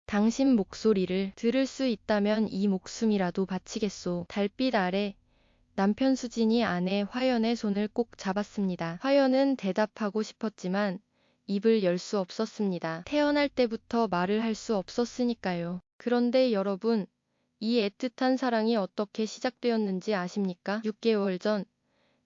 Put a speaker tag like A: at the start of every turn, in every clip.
A: 당신 목소리를 들을 수 있다면 이 목숨이라도 바치겠소. 달빛 아래 남편 수진이 아내 화연의 손을 꼭 잡았습니다. 화연은 대답하고 싶었지만 입을 열 수 없었습니다. 태어날 때부터 말을 할 수 없었으니까요. 그런데 여러분, 이 애틋한 사랑이 어떻게 시작되었는지 아십니까? 6개월 전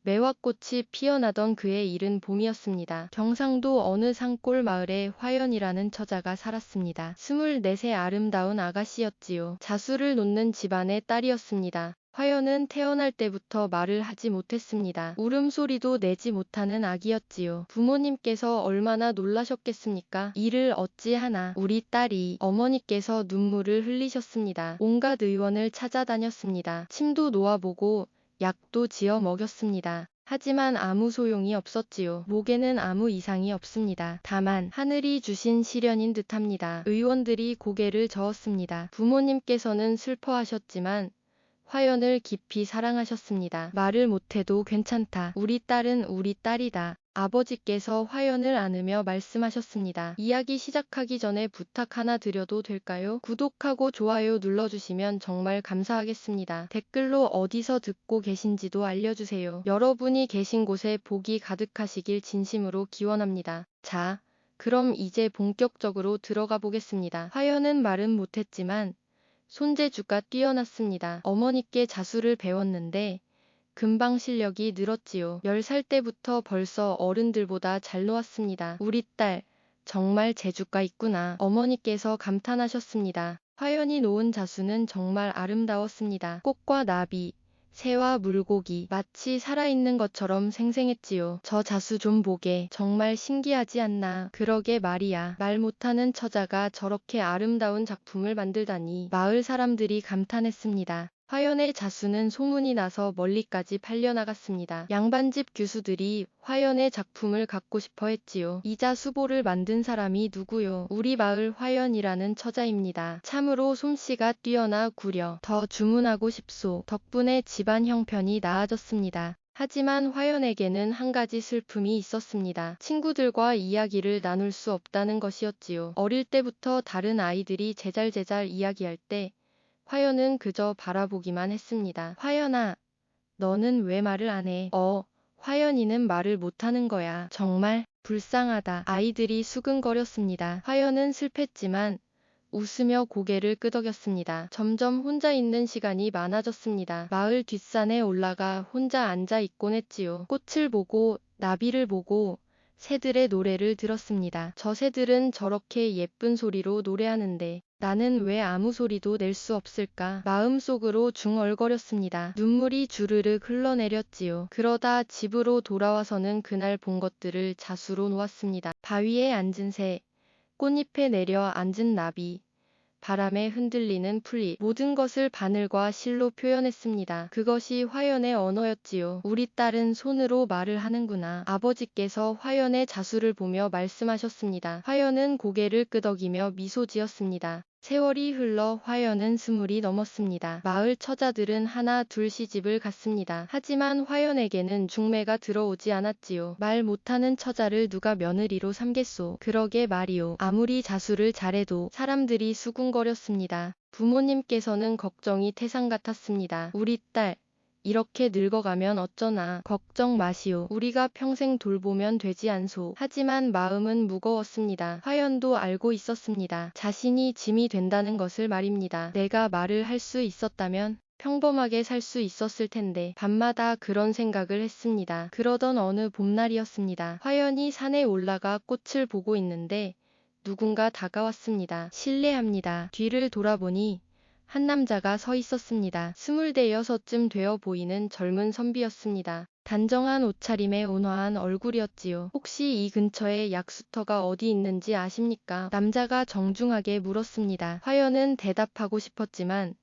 A: 매화꽃이 피어나던 그의 이른 봄이었습니다. 경상도 어느 산골 마을에 화연이라는 처자가 살았습니다. 24세 아름다운 아가씨였지요. 자수를 놓는 집안의 딸이었습니다. 화연은 태어날 때부터 말을 하지 못했습니다. 울음소리도 내지 못하는 아기였지요. 부모님께서 얼마나 놀라셨겠습니까? 이를 어찌하나 우리 딸이. 어머니께서 눈물을 흘리셨습니다. 온갖 의원을 찾아다녔습니다. 침도 놓아보고 약도 지어 먹였습니다. 하지만 아무 소용이 없었지요. 목에는 아무 이상이 없습니다. 다만 하늘이 주신 시련인 듯합니다. 의원들이 고개를 저었습니다. 부모님께서는 슬퍼하셨지만 화연을 깊이 사랑하셨습니다. 말을 못해도 괜찮다. 우리 딸은 우리 딸이다. 아버지께서 화연을 안으며 말씀하셨습니다. 이야기 시작하기 전에 부탁 하나 드려도 될까요? 구독하고 좋아요 눌러주시면 정말 감사하겠습니다. 댓글로 어디서 듣고 계신지도 알려주세요. 여러분이 계신 곳에 복이 가득하시길 진심으로 기원합니다. 자, 그럼 이제 본격적으로 들어가 보겠습니다. 화연은 말은 못했지만 손재주가 뛰어났습니다. 어머니께 자수를 배웠는데 금방 실력이 늘었지요. 10살 때부터 벌써 어른들보다 잘 놓았습니다. 우리 딸, 정말 재주가 있구나. 어머니께서 감탄하셨습니다. 화연이 놓은 자수는 정말 아름다웠습니다. 꽃과 나비, 새와 물고기, 마치 살아있는 것처럼 생생했지요. 저 자수 좀 보게. 정말 신기하지 않나. 그러게 말이야. 말 못하는 처자가 저렇게 아름다운 작품을 만들다니. 마을 사람들이 감탄했습니다. 화연의 자수는 소문이 나서 멀리까지 팔려나갔습니다. 양반집 규수들이 화연의 작품을 갖고 싶어 했지요. 이자 수보를 만든 사람이 누구요? 우리 마을 화연이라는 처자입니다. 참으로 솜씨가 뛰어나 구려. 더 주문하고 싶소. 덕분에 집안 형편이 나아졌습니다. 하지만 화연에게는 한 가지 슬픔이 있었습니다. 친구들과 이야기를 나눌 수 없다는 것이었지요. 어릴 때부터 다른 아이들이 제잘제잘 이야기할 때 화연은 그저 바라보기만 했습니다. 화연아, 너는 왜 말을 안 해? 화연이는 말을 못하는 거야. 정말 불쌍하다. 아이들이 수근거렸습니다. 화연은 슬펐지만 웃으며 고개를 끄덕였습니다. 점점 혼자 있는 시간이 많아졌습니다. 마을 뒷산에 올라가 혼자 앉아 있곤 했지요. 꽃을 보고 나비를 보고 새들의 노래를 들었습니다. 저 새들은 저렇게 예쁜 소리로 노래하는데 나는 왜 아무 소리도 낼 수 없을까? 마음속으로 중얼거렸습니다. 눈물이 주르륵 흘러내렸지요. 그러다 집으로 돌아와서는 그날 본 것들을 자수로 놓았습니다. 바위에 앉은 새, 꽃잎에 내려 앉은 나비, 바람에 흔들리는 풀잎, 모든 것을 바늘과 실로 표현했습니다. 그것이 화연의 언어였지요. 우리 딸은 손으로 말을 하는구나. 아버지께서 화연의 자수를 보며 말씀하셨습니다. 화연은 고개를 끄덕이며 미소 지었습니다. 세월이 흘러 화연은 20이 넘었습니다. 마을 처자들은 하나 둘 시집을 갔습니다. 하지만 화연에게는 중매가 들어오지 않았지요. 말 못하는 처자를 누가 며느리로 삼겠소. 그러게 말이오. 아무리 자수를 잘해도 사람들이 수군거렸습니다. 부모님께서는 걱정이 태산 같았습니다. 우리 딸, 이렇게 늙어가면 어쩌나. 걱정 마시오. 우리가 평생 돌보면 되지 않소. 하지만 마음은 무거웠습니다. 화연도 알고 있었습니다. 자신이 짐이 된다는 것을 말입니다. 내가 말을 할 수 있었다면 평범하게 살 수 있었을 텐데. 밤마다 그런 생각을 했습니다. 그러던 어느 봄날이었습니다. 화연이 산에 올라가 꽃을 보고 있는데 누군가 다가왔습니다. 실례합니다. 뒤를 돌아보니 한 남자가 서 있었습니다. 26쯤 되어 보이는 젊은 선비였습니다. 단정한 옷차림에 온화한 얼굴이었지요. 혹시 이 근처에 약수터가 어디 있는지 아십니까? 남자가 정중하게 물었습니다. 화연은 대답하고 싶었지만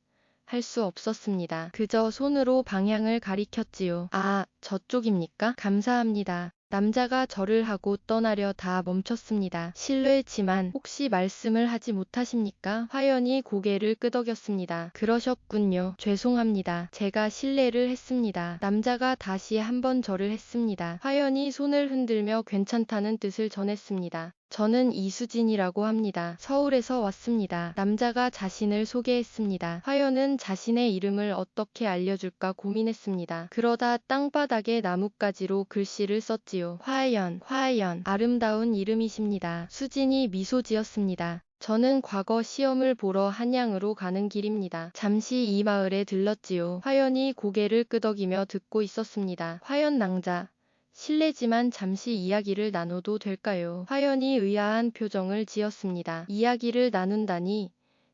A: 할 수 없었습니다. 그저 손으로 방향을 가리켰지요. 아, 저쪽입니까? 감사합니다. 남자가 절을 하고 떠나려 다 멈췄습니다. 실례지만 혹시 말씀을 하지 못하십니까? 화연이 고개를 끄덕였습니다. 그러셨군요. 죄송합니다. 제가 실례를 했습니다. 남자가 다시 한번 절을 했습니다. 화연이 손을 흔들며 괜찮다는 뜻을 전했습니다. 저는 이수진이라고 합니다. 서울에서 왔습니다. 남자가 자신을 소개했습니다. 화연은 자신의 이름을 어떻게 알려줄까 고민했습니다. 그러다 땅바닥에 나뭇가지로 글씨를 썼지요. 화연, 화연. 아름다운 이름이십니다. 수진이 미소 지었습니다. 저는 과거 시험을 보러 한양으로 가는 길입니다. 잠시 이 마을에 들렀지요. 화연이 고개를 끄덕이며 듣고 있었습니다. 화연 낭자. 실례지만 잠시 이야기를 나눠도 될까요? 화연이 의아한 표정을 지었습니다. 이야기를 나눈다니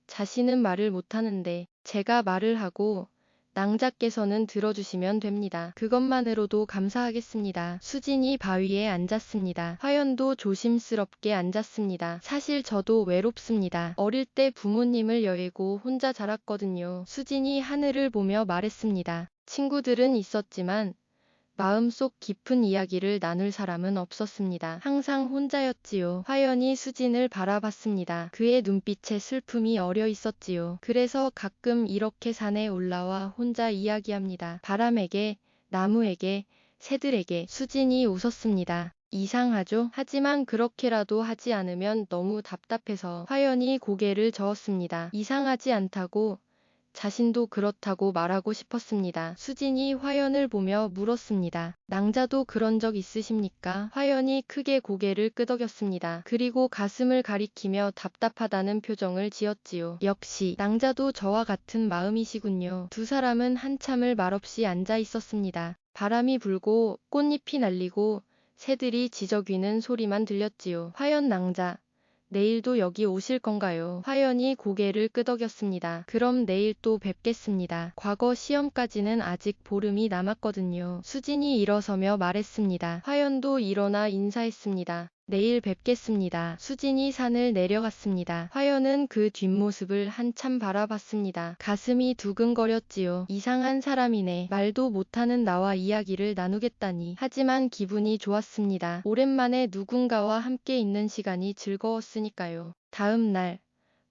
A: 자신은 말을 못하는데 제가 말을 하고 낭자께서는 들어주시면 됩니다. 그것만으로도 감사하겠습니다. 수진이 바위에 앉았습니다. 화연도 조심스럽게 앉았습니다. 사실 저도 외롭습니다. 어릴 때 부모님을 여의고 혼자 자랐거든요. 수진이 하늘을 보며 말했습니다. 친구들은 있었지만 마음속 깊은 이야기를 나눌 사람은 없었습니다. 항상 혼자였지요. 화연이 수진을 바라봤습니다. 그의 눈빛에 슬픔이 어려 있었지요. 그래서 가끔 이렇게 산에 올라와 혼자 이야기합니다. 바람에게, 나무에게, 새들에게. 수진이 웃었습니다. 이상하죠? 하지만 그렇게라도 하지 않으면 너무 답답해서. 화연이 고개를 저었습니다. 이상하지 않다고 자신도 그렇다고 말하고 싶었습니다. 수진이 화연을 보며 물었습니다. 낭자도 그런 적 있으십니까? 화연이 크게 고개를 끄덕였습니다. 그리고 가슴을 가리키며 답답하다는 표정을 지었지요. 역시 낭자도 저와 같은 마음이시군요. 두 사람은 한참을 말없이 앉아 있었습니다. 바람이 불고 꽃잎이 날리고 새들이 지저귀는 소리만 들렸지요. 화연 낭자. 내일도 여기 오실 건가요? 화연이 고개를 끄덕였습니다. 그럼 내일 또 뵙겠습니다. 과거 시험까지는 아직 보름이 남았거든요. 수진이 일어서며 말했습니다. 화연도 일어나 인사했습니다. 내일 뵙겠습니다. 수진이 산을 내려갔습니다. 화연은 그 뒷모습을 한참 바라봤습니다. 가슴이 두근거렸지요. 이상한 사람이네. 말도 못하는 나와 이야기를 나누겠다니. 하지만 기분이 좋았습니다. 오랜만에 누군가와 함께 있는 시간이 즐거웠으니까요. 다음 날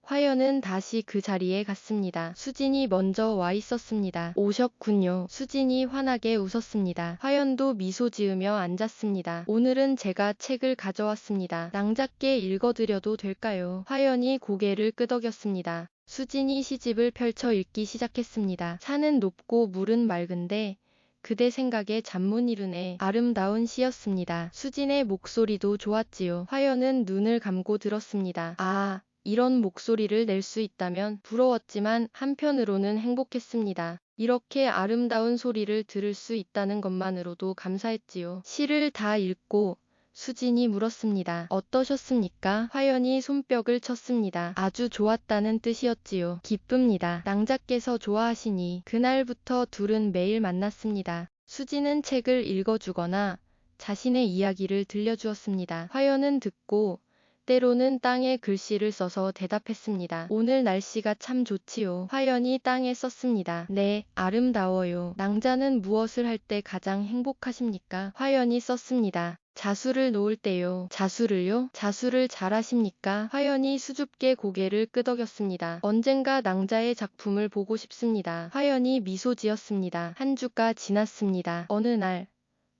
A: 화연은 다시 그 자리에 갔습니다. 수진이 먼저 와 있었습니다. 오셨군요. 수진이 환하게 웃었습니다. 화연도 미소 지으며 앉았습니다. 오늘은 제가 책을 가져왔습니다. 낭자께 읽어드려도 될까요? 화연이 고개를 끄덕였습니다. 수진이 시집을 펼쳐 읽기 시작했습니다. 산은 높고 물은 맑은데 그대 생각에 잠 못 이루네. 아름다운 시였습니다. 수진의 목소리도 좋았지요. 화연은 눈을 감고 들었습니다. 아, 이런 목소리를 낼 수 있다면 부러웠지만 한편으로는 행복했습니다. 이렇게 아름다운 소리를 들을 수 있다는 것만으로도 감사했지요. 시를 다 읽고 수진이 물었습니다. 어떠셨습니까? 화연이 손뼉을 쳤습니다. 아주 좋았다는 뜻이었지요. 기쁩니다. 낭자께서 좋아하시니. 그날부터 둘은 매일 만났습니다. 수진은 책을 읽어주거나 자신의 이야기를 들려주었습니다. 화연은 듣고 때로는 땅에 글씨를 써서 대답했습니다. 오늘 날씨가 참 좋지요. 화연이 땅에 썼습니다. 네, 아름다워요. 낭자는 무엇을 할 때 가장 행복하십니까? 화연이 썼습니다. 자수를 놓을 때요. 자수를요? 자수를 잘하십니까? 화연이 수줍게 고개를 끄덕였습니다. 언젠가 낭자의 작품을 보고 싶습니다. 화연이 미소 지었습니다. 한 주가 지났습니다. 어느 날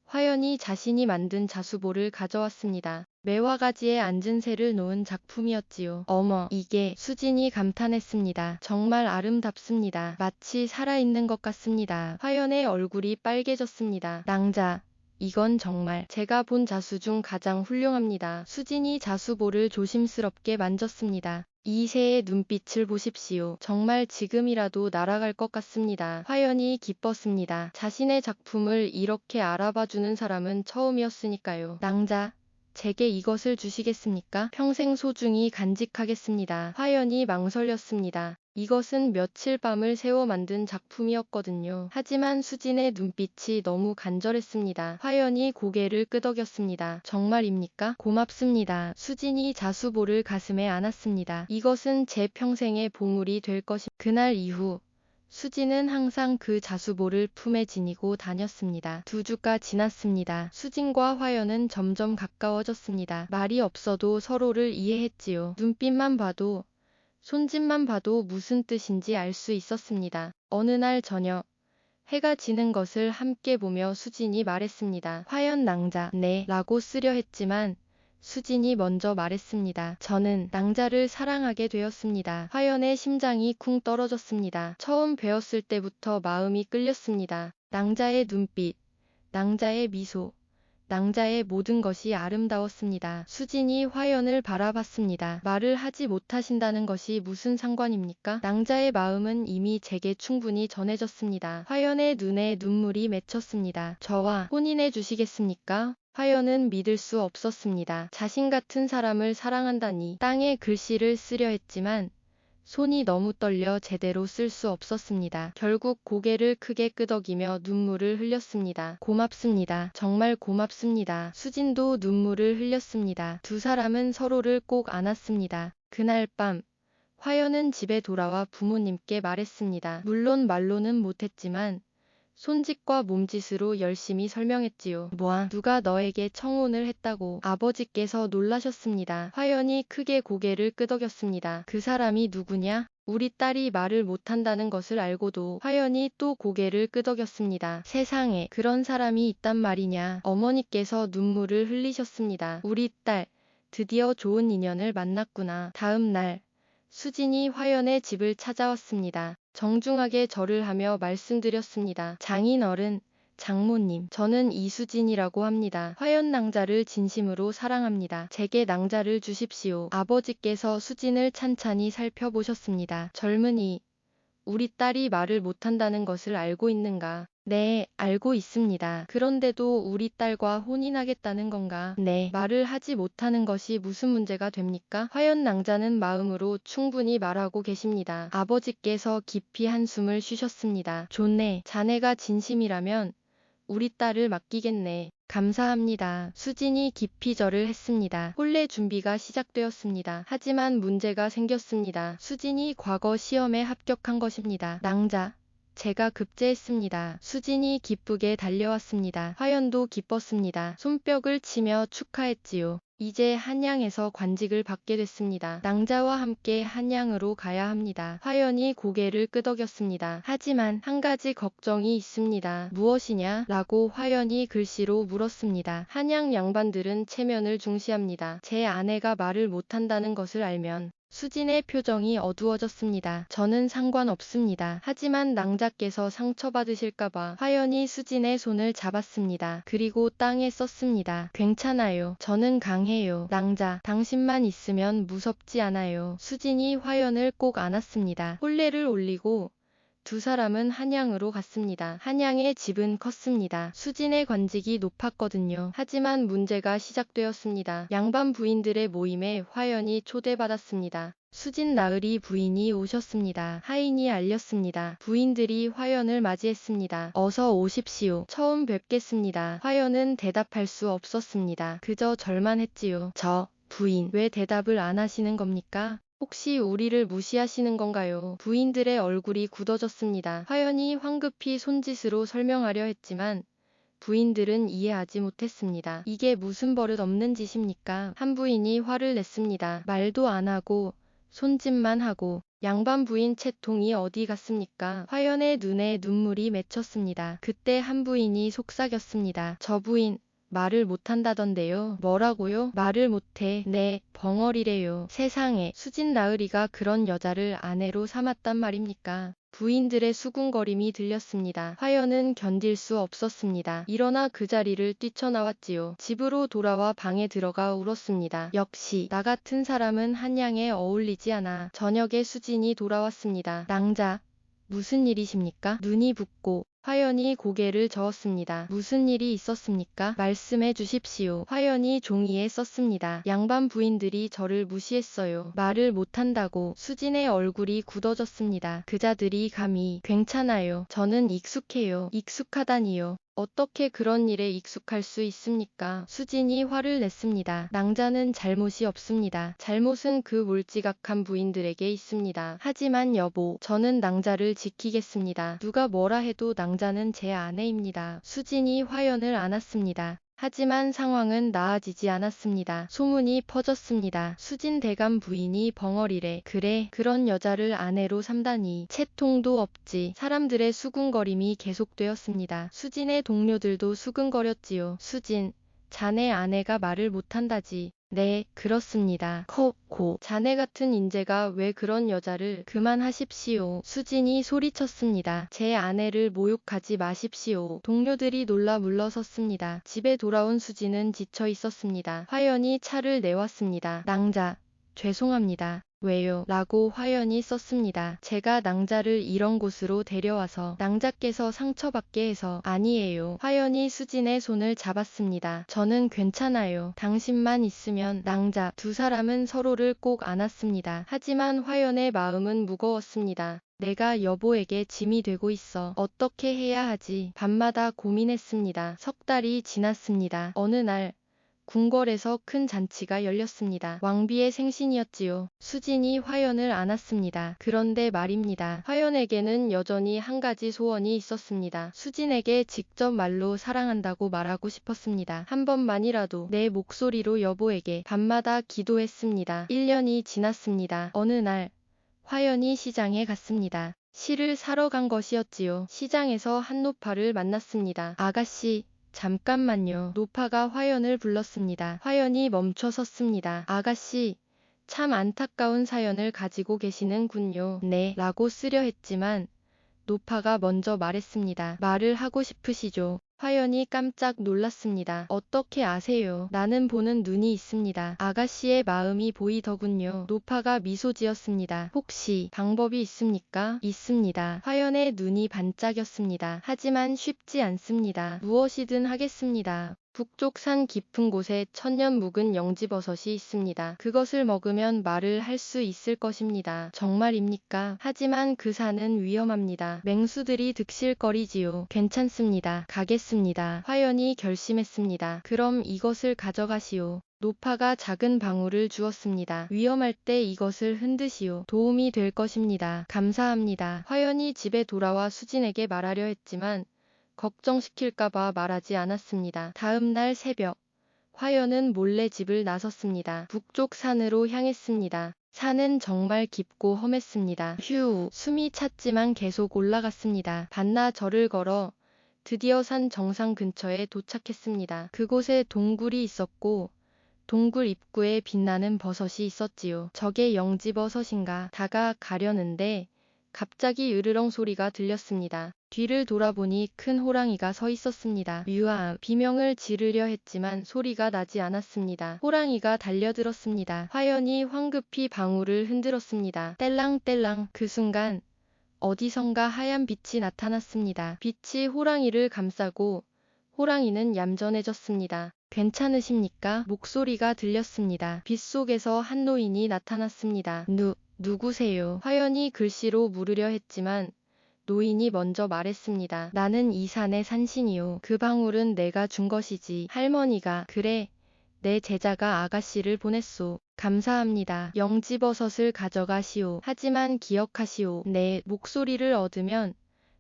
A: 화연이 자신이 만든 자수보를 가져왔습니다. 매화 가지에 앉은 새를 놓은 작품이었지요. 어머, 이게. 수진이 감탄했습니다. 정말 아름답습니다. 마치 살아있는 것 같습니다. 화연의 얼굴이 빨개졌습니다. 낭자, 이건 정말 제가 본 자수 중 가장 훌륭합니다. 수진이 자수보를 조심스럽게 만졌습니다. 이 새의 눈빛을 보십시오. 정말 지금이라도 날아갈 것 같습니다. 화연이 기뻤습니다. 자신의 작품을 이렇게 알아봐주는 사람은 처음이었으니까요. 낭자, 제게 이것을 주시겠습니까? 평생 소중히 간직하겠습니다. 화연이 망설였습니다. 이것은 며칠 밤을 새워 만든 작품이었거든요. 하지만 수진의 눈빛이 너무 간절했습니다. 화연이 고개를 끄덕였습니다. 정말입니까? 고맙습니다. 수진이 자수보를 가슴에 안았습니다. 이것은 제 평생의 보물이 될 것입니다. 그날 이후 수진은 항상 그 자수보를 품에 지니고 다녔습니다. 2주가 지났습니다. 수진과 화연은 점점 가까워졌습니다. 말이 없어도 서로를 이해했지요. 눈빛만 봐도 손짓만 봐도 무슨 뜻인지 알 수 있었습니다. 어느 날 저녁, 해가 지는 것을 함께 보며 수진이 말했습니다. 화연 낭자, 네, 라고 쓰려 했지만 수진이 먼저 말했습니다. 저는 낭자를 사랑하게 되었습니다. 화연의 심장이 쿵 떨어졌습니다. 처음 뵈었을 때부터 마음이 끌렸습니다. 낭자의 눈빛, 낭자의 미소, 낭자의 모든 것이 아름다웠습니다. 수진이 화연을 바라봤습니다. 말을 하지 못하신다는 것이 무슨 상관입니까? 낭자의 마음은 이미 제게 충분히 전해졌습니다. 화연의 눈에 눈물이 맺혔습니다. 저와 혼인해 주시겠습니까? 화연은 믿을 수 없었습니다. 자신 같은 사람을 사랑한다니. 땅에 글씨를 쓰려 했지만 손이 너무 떨려 제대로 쓸 수 없었습니다. 결국 고개를 크게 끄덕이며 눈물을 흘렸습니다. 고맙습니다. 정말 고맙습니다. 수진도 눈물을 흘렸습니다. 두 사람은 서로를 꼭 안았습니다. 그날 밤 화연은 집에 돌아와 부모님께 말했습니다. 물론 말로는 못했지만 손짓과 몸짓으로 열심히 설명했지요. 뭐야, 누가 너에게 청혼을 했다고? 아버지께서 놀라셨습니다. 화연이 크게 고개를 끄덕였습니다. 그 사람이 누구냐? 우리 딸이 말을 못한다는 것을 알고도 화연이 또 고개를 끄덕였습니다. 세상에 그런 사람이 있단 말이냐. 어머니께서 눈물을 흘리셨습니다. 우리 딸, 드디어 좋은 인연을 만났구나. 다음 날 수진이 화연의 집을 찾아왔습니다. 정중하게 절을 하며 말씀드렸습니다. 장인어른, 장모님, 저는 이수진이라고 합니다. 화연 낭자를 진심으로 사랑합니다. 제게 낭자를 주십시오. 아버지께서 수진을 찬찬히 살펴보셨습니다. 젊은이, 우리 딸이 말을 못한다는 것을 알고 있는가? 네, 알고 있습니다. 그런데도 우리 딸과 혼인하겠다는 건가? 네, 말을 하지 못하는 것이 무슨 문제가 됩니까? 화연 낭자는 마음으로 충분히 말하고 계십니다. 아버지께서 깊이 한숨을 쉬셨습니다. 좋네, 자네가 진심이라면 우리 딸을 맡기겠네. 감사합니다. 수진이 깊이 절을 했습니다. 혼례 준비가 시작되었습니다. 하지만 문제가 생겼습니다. 수진이 과거 시험에 합격한 것입니다. 낭자, 제가 급제했습니다. 수진이 기쁘게 달려왔습니다. 화연도 기뻤습니다. 손뼉을 치며 축하했지요. 이제 한양에서 관직을 받게 됐습니다. 낭자와 함께 한양으로 가야 합니다. 화연이 고개를 끄덕였습니다. 하지만 한 가지 걱정이 있습니다. 무엇이냐? 라고 화연이 글씨로 물었습니다. 한양 양반들은 체면을 중시합니다. 제 아내가 말을 못한다는 것을 알면 수진의 표정이 어두워졌습니다. 저는 상관없습니다. 하지만 낭자께서 상처받으실까봐. 화연이 수진의 손을 잡았습니다. 그리고 땅에 썼습니다. 괜찮아요. 저는 강해요. 낭자, 당신만 있으면 무섭지 않아요. 수진이 화연을 꼭 안았습니다. 혼례를 올리고 두 사람은 한양으로 갔습니다. 한양의 집은 컸습니다. 수진의 관직이 높았거든요. 하지만 문제가 시작되었습니다. 양반 부인들의 모임에 화연이 초대받았습니다. 수진 나으리 부인이 오셨습니다. 하인이 알렸습니다. 부인들이 화연을 맞이했습니다. 어서 오십시오. 처음 뵙겠습니다. 화연은 대답할 수 없었습니다. 그저 절만 했지요. 부인, 왜 대답을 안 하시는 겁니까? 혹시 우리를 무시하시는 건가요? 부인들의 얼굴이 굳어졌습니다. 화연이 황급히 손짓으로 설명하려 했지만 부인들은 이해하지 못했습니다. 이게 무슨 버릇 없는 짓입니까? 한 부인이 화를 냈습니다. 말도 안 하고 손짓만 하고. 양반 부인 채통이 어디 갔습니까? 화연의 눈에 눈물이 맺혔습니다. 그때 한 부인이 속삭였습니다. 저 부인 말을 못한다던데요. 뭐라고요? 말을 못해. 네, 벙어리래요. 세상에, 수진 나으리가 그런 여자를 아내로 삼았단 말입니까? 부인들의 수군거림이 들렸습니다. 화연은 견딜 수 없었습니다. 일어나 그 자리를 뛰쳐나왔지요. 집으로 돌아와 방에 들어가 울었습니다. 역시 나 같은 사람은 한양에 어울리지 않아. 저녁에 수진이 돌아왔습니다. 낭자, 무슨 일이십니까? 눈이 붓고 화연이 고개를 저었습니다. 무슨 일이 있었습니까? 말씀해 주십시오. 화연이 종이에 썼습니다. 양반 부인들이 저를 무시했어요. 말을 못한다고. 수진의 얼굴이 굳어졌습니다. 그자들이 감히. 괜찮아요. 저는 익숙해요. 익숙하다니요. 어떻게 그런 일에 익숙할 수 있습니까? 수진이 화를 냈습니다. 낭자는 잘못이 없습니다. 잘못은 그 몰지각한 부인들에게 있습니다. 하지만 여보, 저는 낭자를 지키겠습니다. 누가 뭐라 해도 낭자는 제 아내입니다. 수진이 화연을 안았습니다. 하지만 상황은 나아지지 않았습니다. 소문이 퍼졌습니다. 수진 대감 부인이 벙어리래. 그래, 그런 여자를 아내로 삼다니. 채통도 없지. 사람들의 수군거림이 계속되었습니다. 수진의 동료들도 수근거렸지요. 수진, 자네 아내가 말을 못한다지. 네, 그렇습니다. 자네 같은 인재가 왜 그런 여자를 그만하십시오. 수진이 소리쳤습니다. 제 아내를 모욕하지 마십시오. 동료들이 놀라 물러섰습니다. 집에 돌아온 수진은 지쳐 있었습니다. 화연이 차를 내왔습니다. 낭자, 죄송합니다. 왜요? 라고 화연이 썼습니다. 제가 낭자를 이런 곳으로 데려와서 낭자께서 상처받게 해서. 아니에요. 화연이 수진의 손을 잡았습니다. 저는 괜찮아요. 당신만 있으면. 낭자. 두 사람은 서로를 꼭 안았습니다. 하지만 화연의 마음은 무거웠습니다. 내가 여보에게 짐이 되고 있어. 어떻게 해야 하지? 밤마다 고민했습니다. 석 달이 지났습니다. 어느 날 궁궐에서 큰 잔치가 열렸습니다. 왕비의 생신이었지요. 수진이 화연을 안았습니다. 그런데 말입니다. 화연에게는 여전히 한 가지 소원이 있었습니다. 수진에게 직접 말로 사랑한다고 말하고 싶었습니다. 한 번만이라도 내 목소리로 여보에게. 밤마다 기도했습니다. 1년이 지났습니다. 어느 날 화연이 시장에 갔습니다. 실을 사러 간 것이었지요. 시장에서 한노파를 만났습니다. 아가씨, 잠깐만요. 노파가 화연을 불렀습니다. 화연이 멈춰 섰습니다. 아가씨, 참 안타까운 사연을 가지고 계시는군요. 네, 라고 쓰려 했지만 노파가 먼저 말했습니다. 말을 하고 싶으시죠? 화연이 깜짝 놀랐습니다. 어떻게 아세요? 나는 보는 눈이 있습니다. 아가씨의 마음이 보이더군요. 노파가 미소 지었습니다. 혹시 방법이 있습니까? 있습니다. 화연의 눈이 반짝였습니다. 하지만 쉽지 않습니다. 무엇이든 하겠습니다. 북쪽 산 깊은 곳에 천년 묵은 영지버섯이 있습니다. 그것을 먹으면 말을 할 수 있을 것입니다. 정말입니까? 하지만 그 산은 위험합니다. 맹수들이 득실거리지요. 괜찮습니다. 가겠습니다. 화연이 결심했습니다. 그럼 이것을 가져가시오. 노파가 작은 방울을 주었습니다. 위험할 때 이것을 흔드시오. 도움이 될 것입니다. 감사합니다. 화연이 집에 돌아와 수진에게 말하려 했지만 걱정시킬까봐 말하지 않았습니다. 다음 날 새벽, 화연은 몰래 집을 나섰습니다. 북쪽 산으로 향했습니다. 산은 정말 깊고 험했습니다. 휴, 숨이 찼지만 계속 올라갔습니다. 반나절을 걸어 드디어 산 정상 근처에 도착했습니다. 그곳에 동굴이 있었고 동굴 입구에 빛나는 버섯이 있었지요. 저게 영지버섯인가? 다가가려는데 갑자기 으르렁 소리가 들렸습니다. 뒤를 돌아보니 큰 호랑이가 서 있었습니다. 뮤아, 비명을 지르려 했지만 소리가 나지 않았습니다. 호랑이가 달려들었습니다. 화연이 황급히 방울을 흔들었습니다. 뗄랑뗄랑. 그 순간 어디선가 하얀 빛이 나타났습니다. 빛이 호랑이를 감싸고 호랑이는 얌전해졌습니다. 괜찮으십니까? 목소리가 들렸습니다. 빛 속에서 한 노인이 나타났습니다. 누구세요? 화연이 글씨로 물으려 했지만 노인이 먼저 말했습니다. 나는 이 산의 산신이요. 그 방울은 내가 준 것이지. 할머니가. 그래, 내 제자가 아가씨를 보냈소. 감사합니다. 영지버섯을 가져가시오. 하지만 기억하시오. 내 목소리를 얻으면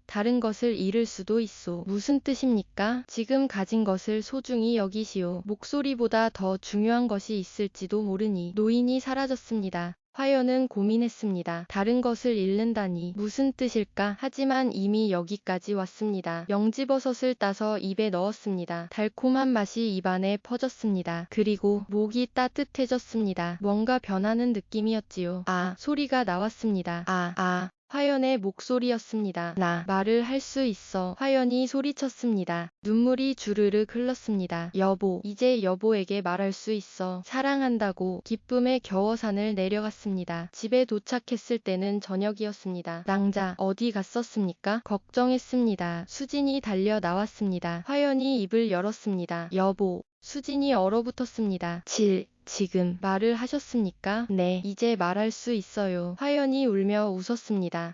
A: 다른 것을 잃을 수도 있소. 무슨 뜻입니까? 지금 가진 것을 소중히 여기시오. 목소리보다 더 중요한 것이 있을지도 모르니. 노인이 사라졌습니다. 화연은 고민했습니다. 다른 것을 잃는다니 무슨 뜻일까? 하지만 이미 여기까지 왔습니다. 영지버섯을 따서 입에 넣었습니다. 달콤한 맛이 입안에 퍼졌습니다. 그리고 목이 따뜻해졌습니다. 뭔가 변하는 느낌이었지요. 아, 소리가 나왔습니다. 화연의 목소리였습니다. 나 말을 할 수 있어. 화연이 소리쳤습니다. 눈물이 주르륵 흘렀습니다. 여보, 이제 여보에게 말할 수 있어. 사랑한다고. 기쁨에 겨워 산을 내려갔습니다. 집에 도착했을 때는 저녁이었습니다. 낭자, 어디 갔었습니까? 걱정했습니다. 수진이 달려 나왔습니다. 화연이 입을 열었습니다. 여보. 수진이 얼어붙었습니다. 지금 말을 하셨습니까? 네, 이제 말할 수 있어요. 화연이 울며 웃었습니다.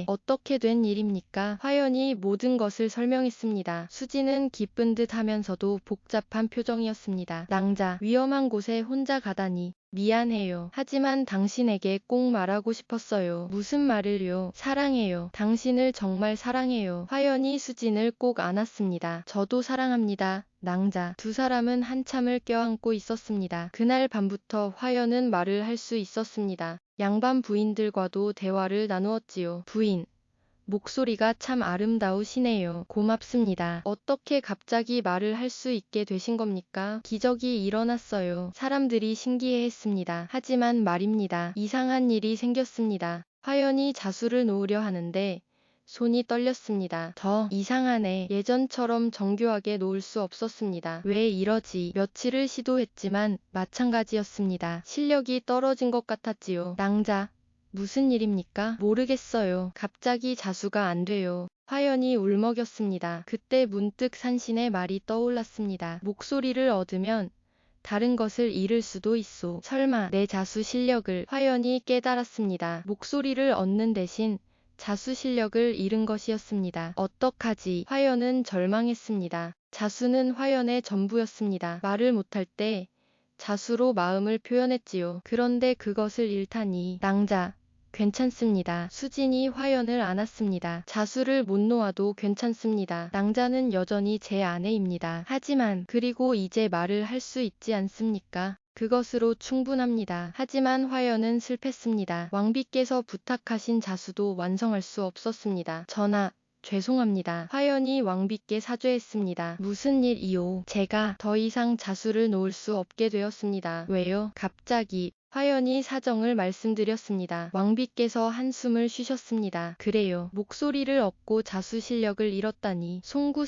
A: 어떻게 된 일입니까? 화연이 모든 것을 설명했습니다. 수진은 기쁜 듯 하면서도 복잡한 표정이었습니다. 낭자, 위험한 곳에 혼자 가다니. 미안해요. 하지만 당신에게 꼭 말하고 싶었어요. 무슨 말을요? 사랑해요. 당신을 정말 사랑해요. 화연이 수진을 꼭 안았습니다. 저도 사랑합니다. 낭자. 두 사람은 한참을 껴안고 있었습니다. 그날 밤부터 화연은 말을 할 수 있었습니다. 양반 부인들과도 대화를 나누었지요. 부인, 목소리가 참 아름다우시네요. 고맙습니다. 어떻게 갑자기 말을 할 수 있게 되신 겁니까? 기적이 일어났어요. 사람들이 신기해했습니다. 하지만 말입니다. 이상한 일이 생겼습니다. 화연이 자수를 놓으려 하는데 손이 떨렸습니다. 더 이상하네. 예전처럼 정교하게 놓을 수 없었습니다. 왜 이러지? 며칠을 시도했지만 마찬가지였습니다. 실력이 떨어진 것 같았지요. 낭자, 무슨 일입니까? 모르겠어요. 갑자기 자수가 안 돼요. 화연이 울먹였습니다. 그때 문득 산신의 말이 떠올랐습니다. 목소리를 얻으면 다른 것을 잃을 수도 있소. 설마 내 자수 실력을. 화연이 깨달았습니다. 목소리를 얻는 대신 자수 실력을 잃은 것이었습니다. 어떡하지? 화연은 절망했습니다. 자수는 화연의 전부였습니다. 말을 못할 때 자수로 마음을 표현했지요. 그런데 그것을 잃다니. 낭자, 괜찮습니다. 수진이 화연을 안았습니다. 자수를 못 놓아도 괜찮습니다. 낭자는 여전히 제 아내입니다. 하지만 그리고 이제 말을 할 수 있지 않습니까? 그것으로 충분합니다. 하지만 화연은 슬펐습니다. 왕비께서 부탁하신 자수도 완성할 수 없었습니다. 전하, 죄송합니다. 화연이 왕비께 사죄했습니다. 무슨 일이요? 제가 더 이상 자수를 놓을 수 없게 되었습니다. 왜요? 갑자기 화연이 사정을 말씀드렸습니다. 왕비께서 한숨을 쉬셨습니다. 그래요. 목소리를 얻고 자수 실력을 잃었다니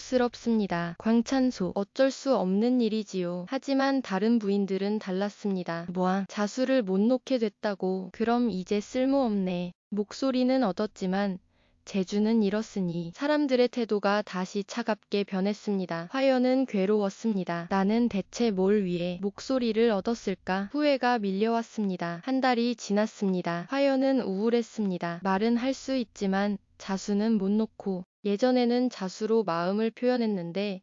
A: 송구스럽습니다. 광찬소, 어쩔 수 없는 일이지요. 하지만 다른 부인들은 달랐습니다. 뭐야, 자수를 못 놓게 됐다고. 그럼 이제 쓸모없네. 목소리는 얻었지만 재주는 잃었으니. 사람들의 태도가 다시 차갑게 변했습니다. 화연은 괴로웠습니다. 나는 대체 뭘 위해 목소리를 얻었을까? 후회가 밀려왔습니다. 한 달이 지났습니다. 화연은 우울했습니다. 말은 할 수 있지만 자수는 못 놓고, 예전에는 자수로 마음을 표현했는데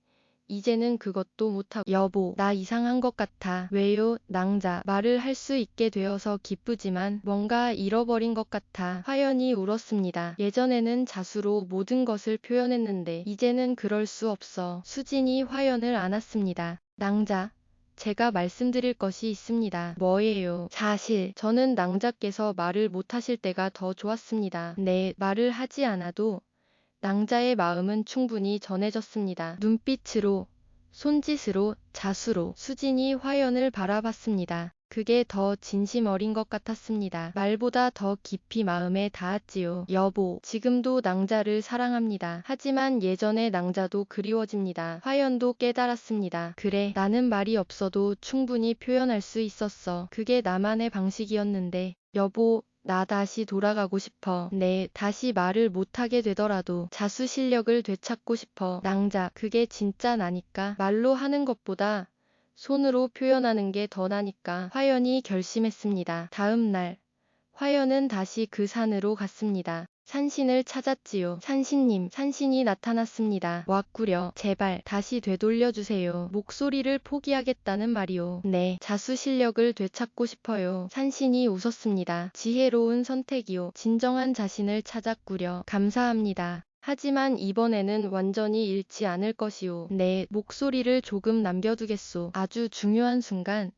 A: 이제는 그것도 못하고. 여보, 나 이상한 것 같아. 왜요? 낭자, 말을 할 수 있게 되어서 기쁘지만 뭔가 잃어버린 것 같아. 화연이 울었습니다. 예전에는 자수로 모든 것을 표현했는데 이제는 그럴 수 없어. 수진이 화연을 안았습니다. 낭자, 제가 말씀드릴 것이 있습니다. 뭐예요? 사실 저는 낭자께서 말을 못하실 때가 더 좋았습니다. 네, 말을 하지 않아도 낭자의 마음은 충분히 전해졌습니다. 눈빛으로, 손짓으로, 자수로. 수진이 화연을 바라봤습니다. 그게 더 진심 어린 것 같았습니다. 말보다 더 깊이 마음에 닿았지요. 여보, 지금도 낭자를 사랑합니다. 하지만 예전의 낭자도 그리워집니다. 화연도 깨달았습니다. 그래, 나는 말이 없어도 충분히 표현할 수 있었어. 그게 나만의 방식이었는데. 여보, 나 다시 돌아가고 싶어. 네, 다시 말을 못하게 되더라도 자수 실력을 되찾고 싶어. 낭자, 그게 진짜 나니까. 말로 하는 것보다 손으로 표현하는 게 더 나니까. 화연이 결심했습니다. 다음 날, 화연은 다시 그 산으로 갔습니다. 산신을 찾았지요. 산신님, 산신이 나타났습니다. 왔구려. 제발 다시 되돌려주세요. 목소리를 포기하겠다는 말이요. 네, 자수 실력을 되찾고 싶어요. 산신이 웃었습니다. 지혜로운 선택이요. 진정한 자신을 찾았구려. 감사합니다. 하지만 이번에는 완전히 잃지 않을 것이오. 네, 목소리를 조금 남겨두겠소. 아주 중요한 순간,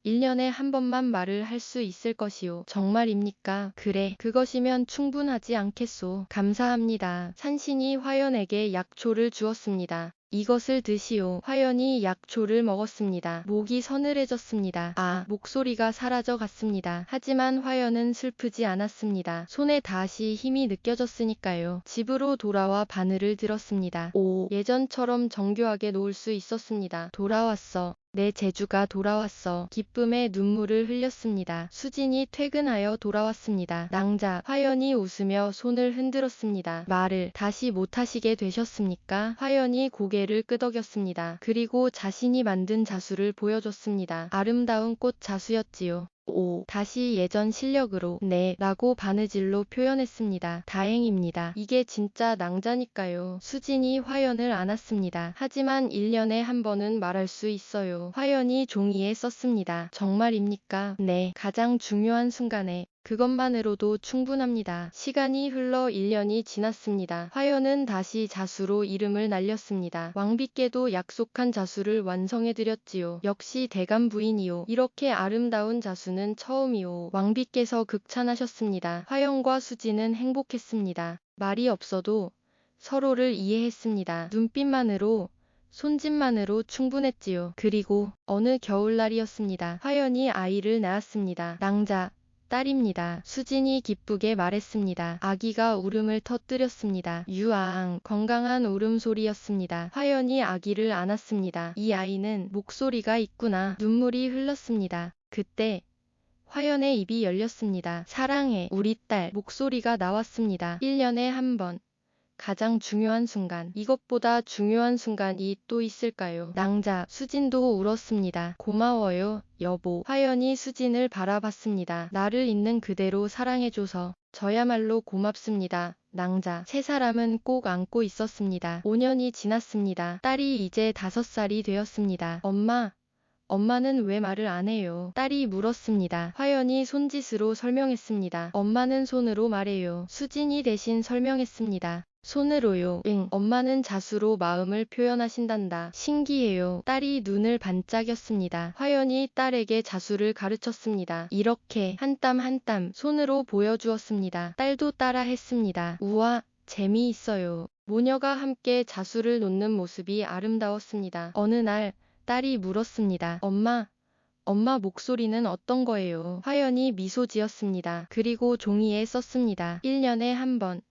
A: 1년에 한 번만 말을 할 수 있을 것이오. 정말입니까? 그래, 그것이면 충분하지 않겠소. 감사합니다. 산신이 화연에게 약초를 주었습니다. 이것을 드시오. 화연이 약초를 먹었습니다. 목이 서늘해졌습니다. 아, 목소리가 사라져 갔습니다. 하지만 화연은 슬프지 않았습니다. 손에 다시 힘이 느껴졌으니까요. 집으로 돌아와 바늘을 들었습니다. 오, 예전처럼 정교하게 놓을 수 있었습니다. 돌아왔어. 내 재주가 돌아왔어. 기쁨의 눈물을 흘렸습니다. 수진이 퇴근하여 돌아왔습니다. 낭자, 화연이 웃으며 손을 흔들었습니다. 말을 다시 못하시게 되셨습니까? 화연이 고개를 끄덕였습니다. 그리고 자신이 만든 자수를 보여줬습니다. 아름다운 꽃 자수였지요. 오, 다시 예전 실력으로. 네, 라고 바느질로 표현했습니다. 다행입니다. 이게 진짜 낭자니까요. 수진이 화연을 안았습니다. 하지만 1년에 한 번은 말할 수 있어요. 화연이 종이에 썼습니다. 정말입니까? 네, 가장 중요한 순간에 그것만으로도 충분합니다. 시간이 흘러 1년이 지났습니다. 화연은 다시 자수로 이름을 날렸습니다. 왕비께도 약속한 자수를 완성해드렸지요. 역시 대감 부인이요. 이렇게 아름다운 자수는 처음이요. 왕비께서 극찬하셨습니다. 화연과 수지는 행복했습니다. 말이 없어도 서로를 이해했습니다. 눈빛만으로, 손짓만으로 충분했지요. 그리고 어느 겨울날이었습니다. 화연이 아이를 낳았습니다. 낭자, 딸입니다. 수진이 기쁘게 말했습니다. 아기가 울음을 터뜨렸습니다. 유아앙, 건강한 울음소리였습니다. 화연이 아기를 안았습니다. 이 아이는 목소리가 있구나. 눈물이 흘렀습니다. 그때 화연의 입이 열렸습니다. 사랑해, 우리 딸. 목소리가 나왔습니다. 1년에 한 번. 가장 중요한 순간. 이것보다 중요한 순간이 또 있을까요? 낭자, 수진도 울었습니다. 고마워요, 여보. 화연이 수진을 바라봤습니다. 나를 있는 그대로 사랑해줘서 저야말로 고맙습니다. 낭자, 세 사람은 꼭 안고 있었습니다. 5년이 지났습니다. 딸이 이제 5살이 되었습니다. 엄마는 왜 말을 안 해요? 딸이 물었습니다. 화연이 손짓으로 설명했습니다. 엄마는 손으로 말해요. 수진이 대신 설명했습니다. 손으로요. 응, 엄마는 자수로 마음을 표현하신단다. 신기해요. 딸이 눈을 반짝였습니다. 화연이 딸에게 자수를 가르쳤습니다. 이렇게 한 땀 한 땀 손으로 보여주었습니다. 딸도 따라 했습니다. 우와, 재미있어요. 모녀가 함께 자수를 놓는 모습이 아름다웠습니다. 어느 날 딸이 물었습니다. 엄마 목소리는 어떤 거예요? 화연이 미소 지었습니다. 그리고 종이에 썼습니다. 1년에 한 번.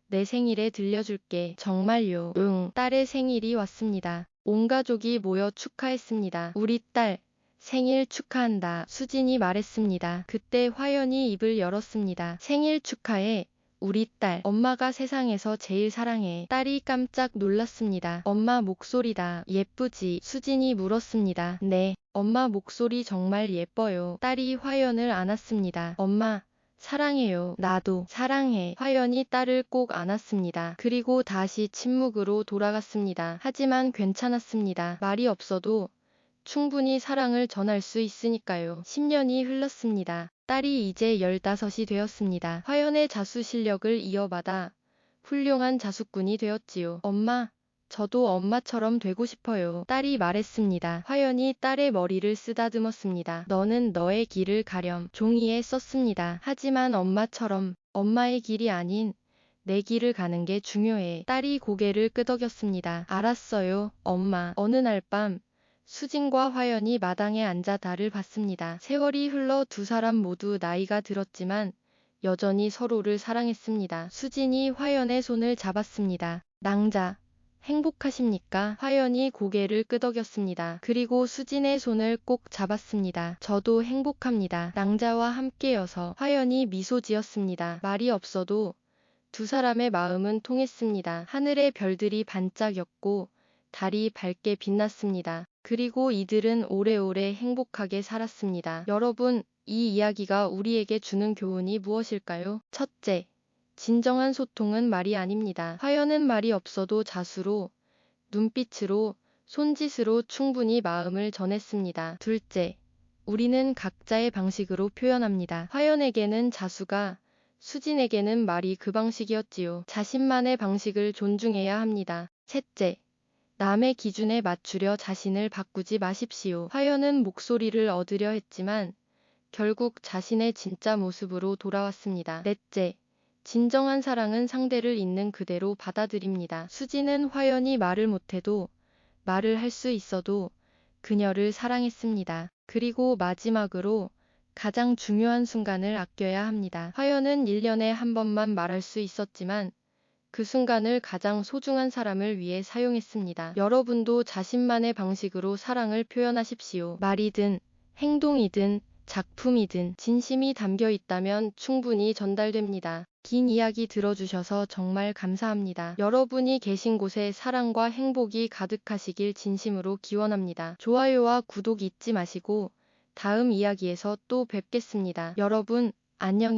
A: 내 생일에 들려줄게. 정말요? 응. 딸의 생일이 왔습니다. 온 가족이 모여 축하했습니다. 우리 딸 생일 축하한다. 수진이 말했습니다. 그때 화연이 입을 열었습니다. 생일 축하해. 우리 딸. 엄마가 세상에서 제일 사랑해. 딸이 깜짝 놀랐습니다. 엄마 목소리다. 예쁘지? 수진이 물었습니다. 네. 엄마 목소리 정말 예뻐요. 딸이 화연을 안았습니다. 엄마. 사랑해요. 나도 사랑해. 화연이 딸을 꼭 안았습니다. 그리고 다시 침묵으로 돌아갔습니다. 하지만 괜찮았습니다. 말이 없어도 충분히 사랑을 전할 수 있으니까요. 10년이 흘렀습니다. 딸이 이제 15이 되었습니다. 화연의 자수 실력을 이어받아 훌륭한 자수꾼이 되었지요. 엄마, 저도 엄마처럼 되고 싶어요. 딸이 말했습니다. 화연이 딸의 머리를 쓰다듬었습니다. 너는 너의 길을 가렴. 종이에 썼습니다. 하지만 엄마처럼 엄마의 길이 아닌 내 길을 가는 게 중요해. 딸이 고개를 끄덕였습니다. 알았어요, 엄마. 어느 날 밤 수진과 화연이 마당에 앉아 달을 봤습니다. 세월이 흘러 두 사람 모두 나이가 들었지만 여전히 서로를 사랑했습니다. 수진이 화연의 손을 잡았습니다. 낭자, 행복하십니까? 화연이 고개를 끄덕였습니다. 그리고 수진의 손을 꼭 잡았습니다. 저도 행복합니다. 낭자와 함께여서. 화연이 미소 지었습니다. 말이 없어도 두 사람의 마음은 통했습니다. 하늘의 별들이 반짝였고 달이 밝게 빛났습니다. 그리고 이들은 오래오래 행복하게 살았습니다. 여러분, 이 이야기가 우리에게 주는 교훈이 무엇일까요? 첫째, 진정한 소통은 말이 아닙니다. 화연은 말이 없어도 자수로, 눈빛으로, 손짓으로 충분히 마음을 전했습니다. 둘째, 우리는 각자의 방식으로 표현합니다. 화연에게는 자수가, 수진에게는 말이 그 방식이었지요. 자신만의 방식을 존중해야 합니다. 셋째, 남의 기준에 맞추려 자신을 바꾸지 마십시오. 화연은 목소리를 얻으려 했지만 결국 자신의 진짜 모습으로 돌아왔습니다. 넷째, 진정한 사랑은 상대를 있는 그대로 받아들입니다. 수진은 화연이 말을 못해도 말을 할 수 있어도 그녀를 사랑했습니다. 그리고 마지막으로 가장 중요한 순간을 아껴야 합니다. 화연은 1년에 한 번만 말할 수 있었지만 그 순간을 가장 소중한 사람을 위해 사용했습니다. 여러분도 자신만의 방식으로 사랑을 표현하십시오. 말이든 행동이든 작품이든 진심이 담겨 있다면 충분히 전달됩니다. 긴 이야기 들어주셔서 정말 감사합니다. 여러분이 계신 곳에 사랑과 행복이 가득하시길 진심으로 기원합니다. 좋아요와 구독 잊지 마시고 다음 이야기에서 또 뵙겠습니다. 여러분, 안녕.